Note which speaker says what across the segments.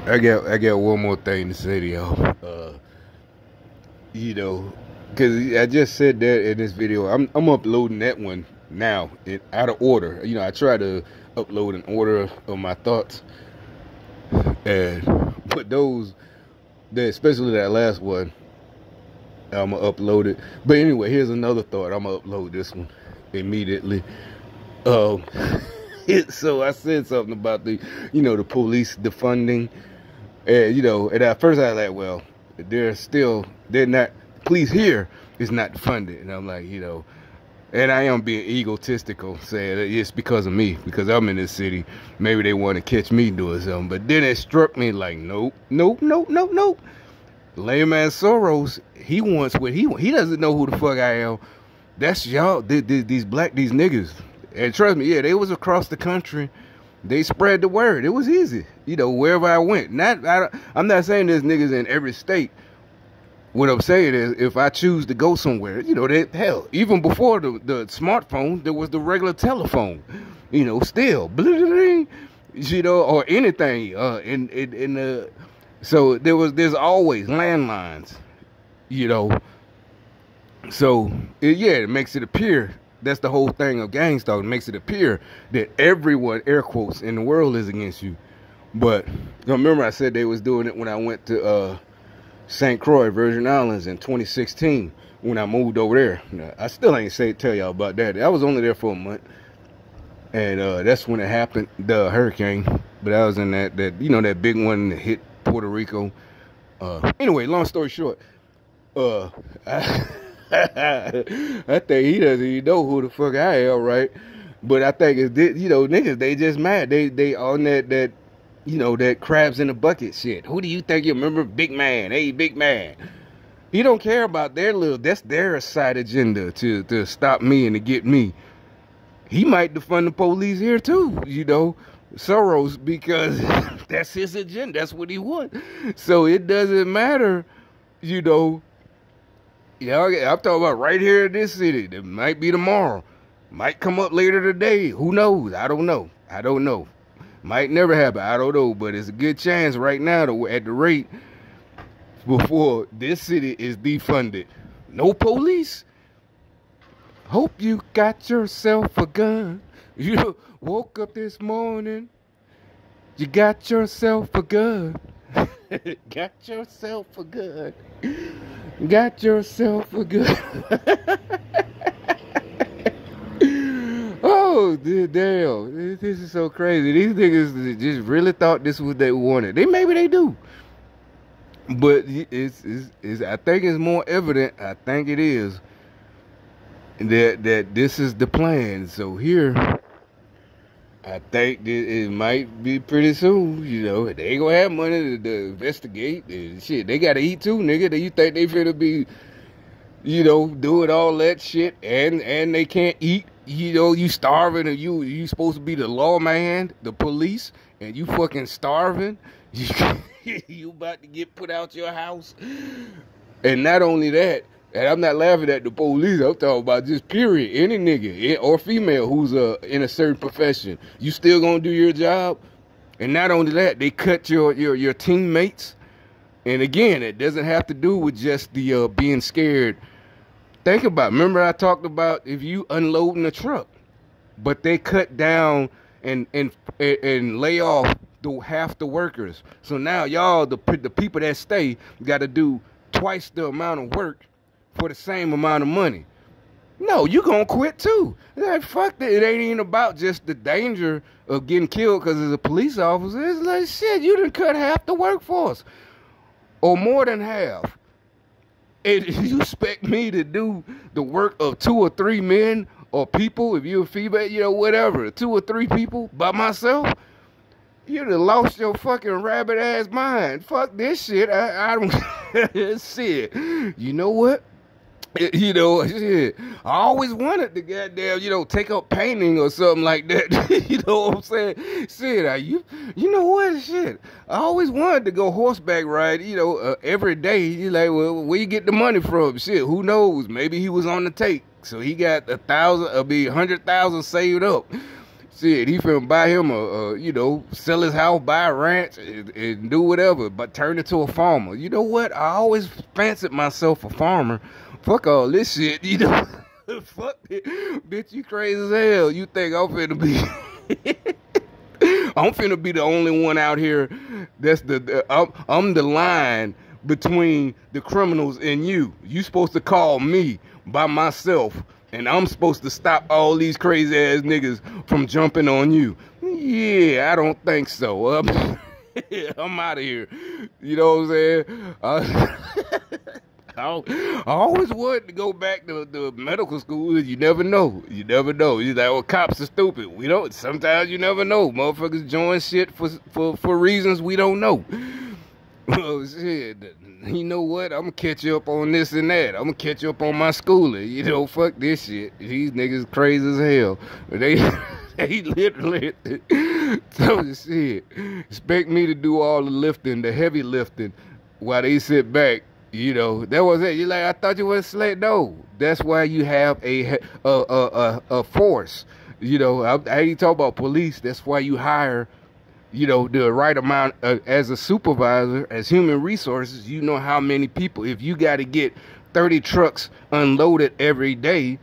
Speaker 1: I got one more thing to say to y'all. You know, because I just said that in this video. I'm uploading that one now out of order. You know, I try to upload in order of my thoughts, and but those that especially that last one, I'm gonna upload it. But anyway, here's another thought. I'm gonna upload this one immediately. Um, so I said something about the police defunding, and and at first I was like, well, they're not. Police here is not defunded, and I'm like, and I am being egotistical, saying that it's because of me, because I'm in this city. Maybe they want to catch me doing something, but then it struck me like, nope, nope, nope, nope, nope. Lame man Soros, he wants what he doesn't know who the fuck I am. That's y'all, these niggas. And trust me, yeah, they was across the country. They spread the word. It was easy, wherever I went. I'm not saying there's niggas in every state. What I'm saying is, if I choose to go somewhere, hell, even before the smartphone, there was the regular telephone, still, or anything, so there's always landlines, so it makes it appear. That's the whole thing of gang stalking. It makes it appear that everyone, air quotes, in the world is against you. But remember, I said they was doing it when I went to St. Croix, Virgin Islands, in 2016 when I moved over there. Now, I still ain't tell y'all about that. I was only there for a month, and that's when it happened, the hurricane. But I was in that that big one that hit Puerto Rico. Anyway, long story short, I think he doesn't even know who the fuck I am, right? But I think it's niggas, they just mad. They on that crabs in the bucket shit. Who do you think you remember? Big man. Hey, big man. He don't care about that's their side agenda to stop me and to get me. He might defund the police here too, Soros, because that's his agenda. That's what he wants. So it doesn't matter, I'm talking about right here in this city. It might be tomorrow. Might come up later today. Who knows? I don't know. Might never happen. I don't know. But it's a good chance right now at the rate before this city is defunded. No police. Hope you got yourself a gun. You woke up this morning. You got yourself a gun. Got yourself a gun. Got yourself a gun. Oh, damn. This is so crazy. These niggas just really thought this was what they wanted. Maybe they do. But it's I think it's more evident, I think it is, that this is the plan. So here, I think it might be pretty soon, They ain't gonna have money to investigate. Shit, they gotta eat too, nigga. You think they finna be, doing all that shit and they can't eat? You starving and you supposed to be the lawman, the police, and you fucking starving. You about to get put out your house. And not only that, and I'm not laughing at the police, I'm talking about just period. Any nigga or female who's in a certain profession, you still gonna do your job. And not only that, they cut your teammates. And again, it doesn't have to do with just the being scared. Think about it. Remember I talked about if you unloading a truck, but they cut down and lay off half the workers. So now y'all, the people that stay, got to do twice the amount of work for the same amount of money. No, you gonna quit too. Like, fuck that. It ain't even about just the danger of getting killed because it's a police officer. It's like, shit, you done cut half the workforce. Or more than half. And you expect me to do the work of 2 or 3 men or people, if you're a female, whatever, 2 or 3 people by myself? You'd have lost your fucking rabbit ass mind. Fuck this shit. I don't shit. You know what? Shit. I always wanted to goddamn, take up painting or something like that. You know what I'm saying? Shit, you know what? Shit. I always wanted to go horseback ride, every day. You like, well, where you get the money from? Shit, who knows? Maybe he was on the take. So he got 100,000 saved up. Shit, he finna buy him sell his house, buy a ranch, and do whatever, but turn into a farmer. You know what? I always fancied myself a farmer. Fuck all this shit, you know. Fuck it. Bitch, you crazy as hell. You think I'm finna be... I'm finna be the only one out here that's I'm the line between the criminals and you. You supposed to call me by myself, and I'm supposed to stop all these crazy ass niggas from jumping on you. Yeah, I don't think so. I'm out of here. You know what I'm saying? I always wanted to go back to medical school. You never know. You never know. You're like, well, cops are stupid. We don't. Sometimes you never know. Motherfuckers join shit for reasons we don't know. Oh, shit. You know what? I'm going to catch you up on this and that. I'm going to catch you up on my schooling. You know, fuck this shit. These niggas crazy as hell. They literally so shit. Expect me to do all the lifting, the heavy lifting, while they sit back. You know, that was it. You're like, I thought you was slick. No, that's why you have a force. You know, I ain't talk about police. That's why you hire, you know, the right amount as a supervisor, as human resources. You know how many people. If you got to get 30 trucks unloaded every day,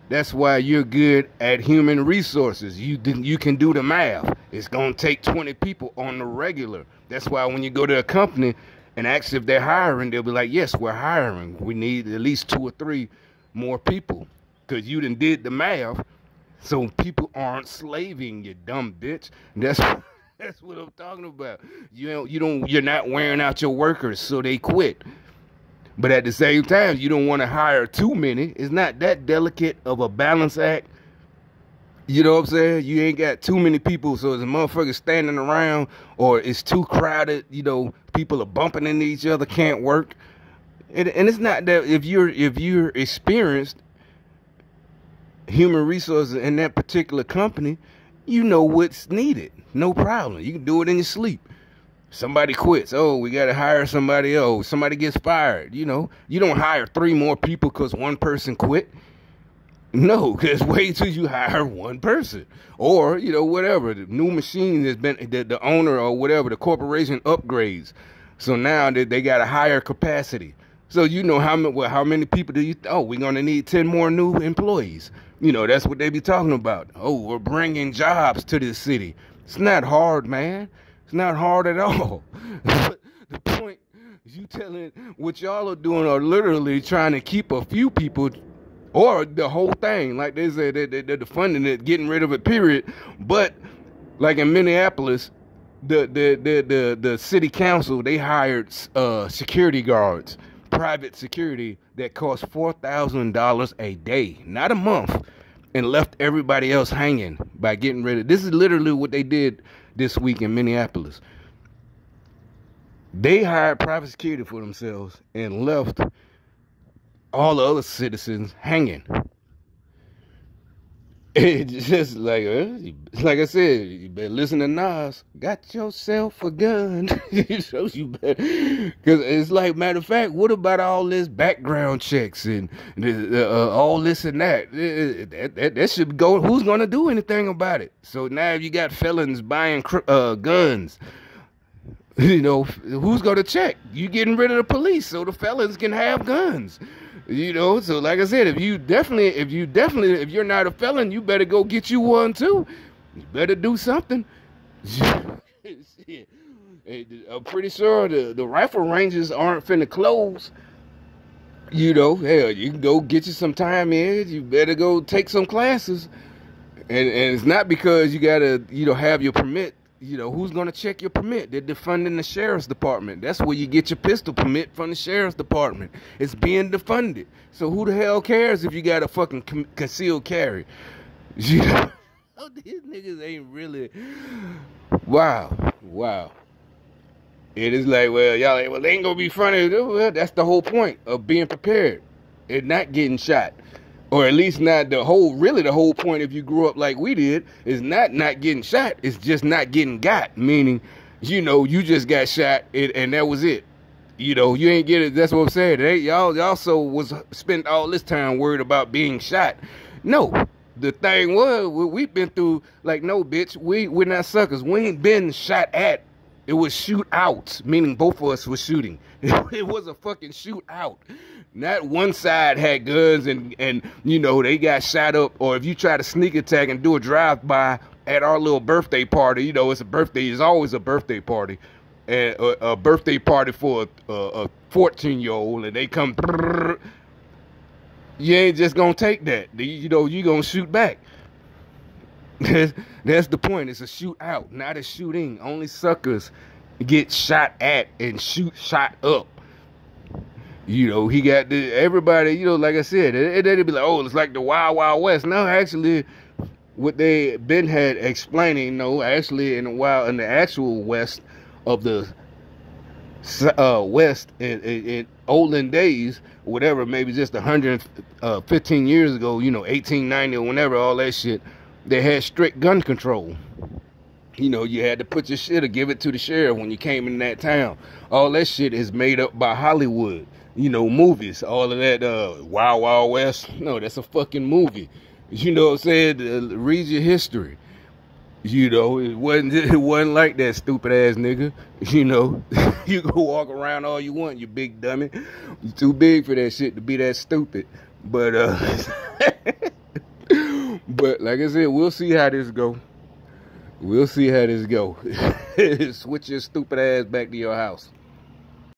Speaker 1: that's why you're good at human resources. You can do the math. It's gonna take 20 people on the regular. That's why when you go to a company and ask if they're hiring, they'll be like, yes, we're hiring. We need at least 2 or 3 more people. Because you done did the math, so people aren't slaving, you dumb bitch. That's what I'm talking about. You're not wearing out your workers, so they quit. But at the same time, you don't want to hire too many. It's not that delicate of a balance act. You know what I'm saying? You ain't got too many people, so the motherfuckers standing around, or it's too crowded, you know, people are bumping into each other, can't work. And it's not that if you're experienced human resources in that particular company, you know what's needed. No problem. You can do it in your sleep. Somebody quits. Oh, we got to hire somebody else. Somebody gets fired. You know, you don't hire 3 more people because one person quit. No, because wait till you hire one person. Or, you know, whatever. The new machine has been, the owner or whatever, the corporation upgrades. So now they got a higher capacity. So you know how many people do you, we're going to need 10 more new employees. You know, that's what they be talking about. Oh, we're bringing jobs to this city. It's not hard, man. It's not hard at all. The point is you telling what y'all are doing are literally trying to keep a few people or the whole thing. Like they said, they're defunding it, getting rid of it, period. But like in Minneapolis, the city council, they hired security guards, private security that cost $4,000 a day, not a month, and left everybody else hanging by getting rid of. This is literally what they did this week in Minneapolis. They hired private security for themselves and left all the other citizens hanging. It's just like I said, you better listen to Nas. Got yourself a gun. So you better, because it's like, matter of fact, what about all this background checks and all this and that? That should go. Who's gonna do anything about it? So now you got felons buying guns. You know, who's gonna check? You getting rid of the police so the felons can have guns. You know, so like I said, if you're not a felon, you better go get you one too. You better do something. Shit. I'm pretty sure the rifle ranges aren't finna close. You know, hell, you can go get you some time in. You better go take some classes. And it's not because you gotta, you know, have your permit. You know, who's going to check your permit? They're defunding the sheriff's department. That's where you get your pistol permit, from the sheriff's department. It's being defunded. So who the hell cares if you got a fucking concealed carry? You know? Oh, these niggas ain't really. Wow. It is like, well, y'all ain't, they ain't going to be funny. Well, that's the whole point of being prepared and not getting shot. Or at least not the whole point, if you grew up like we did, is not getting shot. It's just not getting got. Meaning, you know, you just got shot and that was it. You know, you ain't get it. That's what I'm saying. Y'all also spent all this time worried about being shot. No, the thing was, we've been through, like, no, bitch, we're not suckers. We ain't been shot at. It was shootouts, meaning both of us were shooting. It was a fucking shootout. Not one side had guns and you know, they got shot up, or if you try to sneak attack and do a drive-by at our little birthday party, you know, it's a birthday, it's always a birthday party. And a birthday party for a 14-year-old, and they come, you ain't just gonna take that. You know, you gonna shoot back. That's the point. It's a shootout, not a shooting. Only suckers get shot at and shot up. You know, he got everybody, you know, like I said, they'd be like, oh, it's like the Wild Wild West. No, actually, what they been had explaining, no, actually in the actual West of the West in olden days, whatever, maybe just 115 years ago, you know, 1890 or whenever, all that shit, they had strict gun control. You know, you had to put your shit or give it to the sheriff when you came in that town. All that shit is made up by Hollywood. You know, movies, all of that Wild Wild West. No, that's a fucking movie. You know what I'm saying? Read your history. You know, it wasn't like that, stupid ass nigga. You know, you can walk around all you want, you big dummy. You too big for that shit to be that stupid. But but like I said, we'll see how this go. We'll see how this go. Switch your stupid ass back to your house.